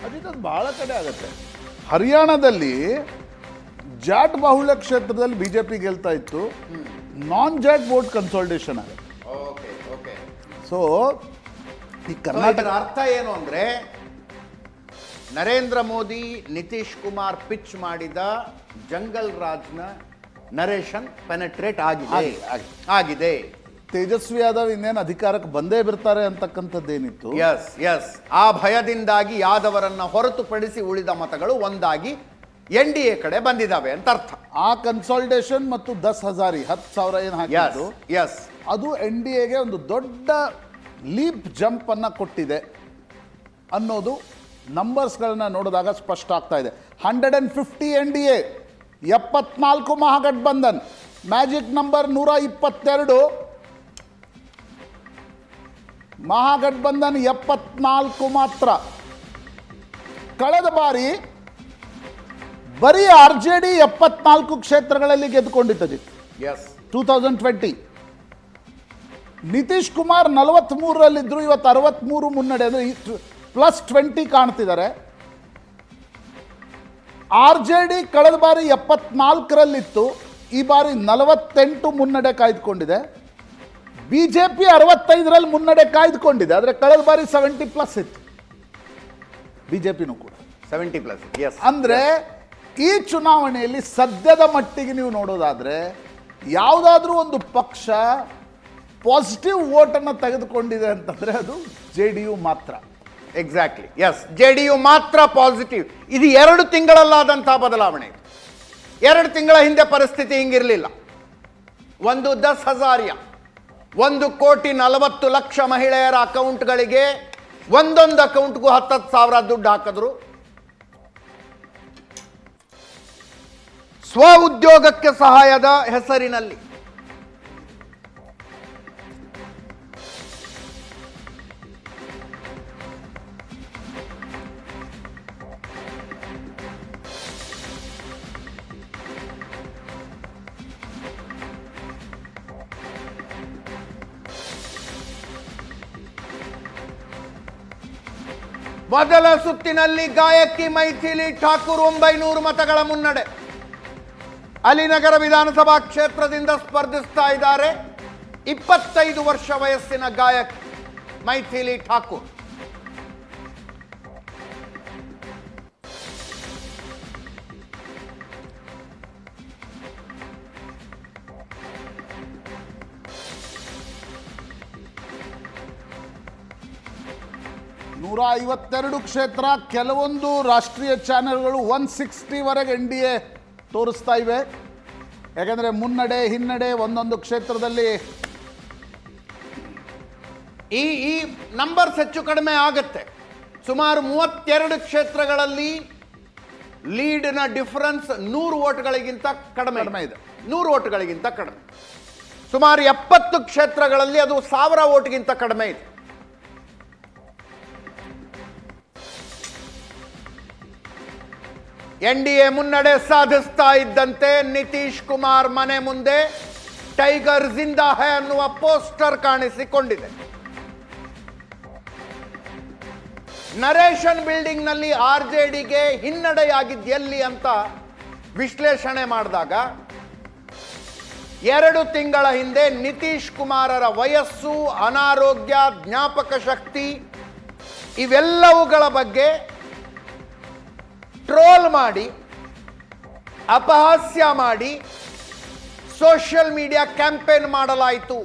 ಅದು ಬಹಳ ಕಡೆ ಆಗುತ್ತೆ. ಹರಿಯಾಣದಲ್ಲಿ ಜಾಟ್ ಬಾಹುಳ್ಯ ಕ್ಷೇತ್ರದಲ್ಲಿ ಬಿಜೆಪಿ ಗೆಲ್ತಾ ಇತ್ತು, ನಾನ್ ಜಾಟ್ ವೋಟ್ ಕನ್ಸಾಲ್ಟೇಷನ್ ಆಗುತ್ತೆ. ಸೊ ಈ ಕರ್ನಾಟಕ ಅರ್ಥ ಏನು ಅಂದ್ರೆ, ನರೇಂದ್ರ ಮೋದಿ ನಿತೀಶ್ ಕುಮಾರ್ ಪಿಚ್ ಮಾಡಿದ ಜಂಗಲ್ ರಾಜ್ನ ನರೇಶನ್ ಪೆನೆಟ್ರೇಟ್ ಆಗಿದೆ. ತೇಜಸ್ವಿ ಯಾದವ್ ಇನ್ನೇನು ಅಧಿಕಾರಕ್ಕೆ ಬಂದೇ ಬರ್ತಾರೆ ಅಂತಕ್ಕಂಥದ್ದೇನಿತ್ತು. ಎಸ್ ಆ ಭಯದಿಂದಾಗಿ ಯಾದವರನ್ನ ಹೊರತುಪಡಿಸಿ ಉಳಿದ ಮತಗಳು ಒಂದಾಗಿ NDA ಕಡೆ ಬಂದಿದ್ದಾವೆ ಅಂತ ಅರ್ಥ. ಆ ಕನ್ಸಾಲ್ಟೇಷನ್ ಮತ್ತು 10,000 ಏನು ಹಾಕಿದ್ರು, ಅದು NDAಗೆ ಒಂದು ದೊಡ್ಡ ಲೀಪ್ ಜಂಪ್ ಅನ್ನ ಕೊಟ್ಟಿದೆ ಅನ್ನೋದು ನಂಬರ್ಸ್ಗಳನ್ನ ನೋಡಿದಾಗ ಸ್ಪಷ್ಟ ಆಗ್ತಾ ಇದೆ. 150 NDA, 74 Mahagathbandhan, magic number 122. Mahagathbandhan 74 ಮಾತ್ರ. ಕಳೆದ ಬಾರಿ ಬರೀ RJD 74 ಕ್ಷೇತ್ರಗಳಲ್ಲಿ ಗೆದ್ದುಕೊಂಡಿತ್ತು 2020. ನಿತೀಶ್ ಕುಮಾರ್ 43ರಲ್ಲಿದ್ದರು, ಇವತ್ತು 63 ಮುನ್ನಡೆ, ಅಂದರೆ +20 ಕಾಣ್ತಿದ್ದಾರೆ. RJD ಕಳೆದ ಬಾರಿ 74ರಲ್ಲಿತ್ತು, ಈ ಬಾರಿ 48 ಮುನ್ನಡೆ ಕಾಯ್ದುಕೊಂಡಿದೆ. ಬಿಜೆಪಿ 65ರಲ್ಲಿ ಮುನ್ನಡೆ ಕಾಯ್ದುಕೊಂಡಿದೆ, ಆದರೆ ಕಳೆದ ಬಾರಿ 70+ ಇತ್ತು ಬಿಜೆಪಿನೂ ಕೂಡ 70+. ಅಂದ್ರೆ ಈ ಚುನಾವಣೆಯಲ್ಲಿ ಸದ್ಯದ ಮಟ್ಟಿಗೆ ನೀವು ನೋಡೋದಾದ್ರೆ ಯಾವುದಾದ್ರೂ ಒಂದು ಪಕ್ಷ ಪಾಸಿಟಿವ್ ವೋಟನ್ನು ತೆಗೆದುಕೊಂಡಿದೆ ಅಂತಂದ್ರೆ ಅದು JDU ಮಾತ್ರ. ಎಕ್ಸಾಕ್ಟ್ಲಿ, JDU ಮಾತ್ರ ಪಾಸಿಟಿವ್. ಇದು 2 ತಿಂಗಳಲ್ಲಾದಂತಹ ಬದಲಾವಣೆ. 2 ತಿಂಗಳ ಹಿಂದೆ ಪರಿಸ್ಥಿತಿ ಹಿಂಗಿರಲಿಲ್ಲ. ಒಂದು 10,000, 1,40,00,000 ಮಹಿಳೆಯರ ಅಕೌಂಟ್ಗಳಿಗೆ ಒಂದೊಂದು ಅಕೌಂಟ್ಗೂ 10,000 ದುಡ್ಡು ಹಾಕಿದ್ರು. ಸ್ವ ಉದ್ಯೋಗಕ್ಕೆ ಸಹಾಯದ ಹೆಸರಿನಲ್ಲಿ ಮೊದಲ ಸುತ್ತಿನಲ್ಲಿ ಗಾಯಕಿ ಮೈಥಿಲಿ ಠಾಕೂರ್ 900 ಮತಗಳ ಮುನ್ನಡೆ. ಅಲಿನಗರ ವಿಧಾನಸಭಾ ಕ್ಷೇತ್ರದಿಂದ ಸ್ಪರ್ಧಿಸ್ತಾ ಇದ್ದಾರೆ 25 ವರ್ಷ ವಯಸ್ಸಿನ ಗಾಯಕಿ ಮೈಥಿಲಿ ಠಾಕೂರ್. ನೂರ 52 ಕ್ಷೇತ್ರ. ಕೆಲವೊಂದು ರಾಷ್ಟ್ರೀಯ ಚಾನೆಲ್ಗಳು 160ವರೆಗೆ NDA ತೋರಿಸ್ತಾ ಇವೆ. ಯಾಕಂದರೆ ಮುನ್ನಡೆ ಹಿನ್ನಡೆ ಒಂದೊಂದು ಕ್ಷೇತ್ರದಲ್ಲಿ ಈ ನಂಬರ್ಸ್ ಹೆಚ್ಚು ಕಡಿಮೆ ಆಗುತ್ತೆ. ಸುಮಾರು 32 ಕ್ಷೇತ್ರಗಳಲ್ಲಿ ಲೀಡ್ನ ಡಿಫರೆನ್ಸ್ 100 ವೋಟ್ಗಳಿಗಿಂತ ಕಡಿಮೆ ಇದೆ. 100 ವೋಟ್ಗಳಿಗಿಂತ ಕಡಿಮೆ. ಸುಮಾರು 70 ಕ್ಷೇತ್ರಗಳಲ್ಲಿ ಅದು 1000 ವೋಟ್ಗಿಂತ ಕಡಿಮೆ ಇದೆ. NDA ಮುನ್ನಡೆ ಸಾಧಿಸ್ತಾ ಇದ್ದಂತೆ ನಿತೀಶ್ ಕುಮಾರ್ ಮನೆ ಮುಂದೆ ಟೈಗರ್ ಜಿಂದಾ ಹೈ ಅನ್ನುವ ಪೋಸ್ಟರ್ ಕಾಣಿಸಿಕೊಂಡಿದೆ. ನರೇಶನ್ ಬಿಲ್ಡಿಂಗ್ ನಲ್ಲಿ RJDಗೆ ಹಿನ್ನಡೆಯಾಗಿದ್ದೆಲ್ಲಿ ಅಂತ ವಿಶ್ಲೇಷಣೆ ಮಾಡಿದಾಗ 2 ತಿಂಗಳ ಹಿಂದೆ ನಿತೀಶ್ ಕುಮಾರರ ವಯಸ್ಸು, ಅನಾರೋಗ್ಯ, ಜ್ಞಾಪಕ ಶಕ್ತಿ ಇವೆಲ್ಲವುಗಳ ಬಗ್ಗೆ ಟ್ರೋಲ್ ಮಾಡಿ, ಅಪಹಾಸ್ಯ ಮಾಡಿ ಸೋಷಿಯಲ್ ಮೀಡಿಯಾ ಕ್ಯಾಂಪೇನ್ ಮಾಡಲಾಯಿತು.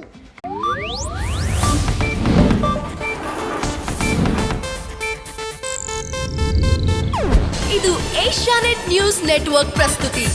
ಇದು ಏಷ್ಯಾನೆಟ್ ನ್ಯೂಸ್ ನೆಟ್ವರ್ಕ್ ಪ್ರಸ್ತುತಿ.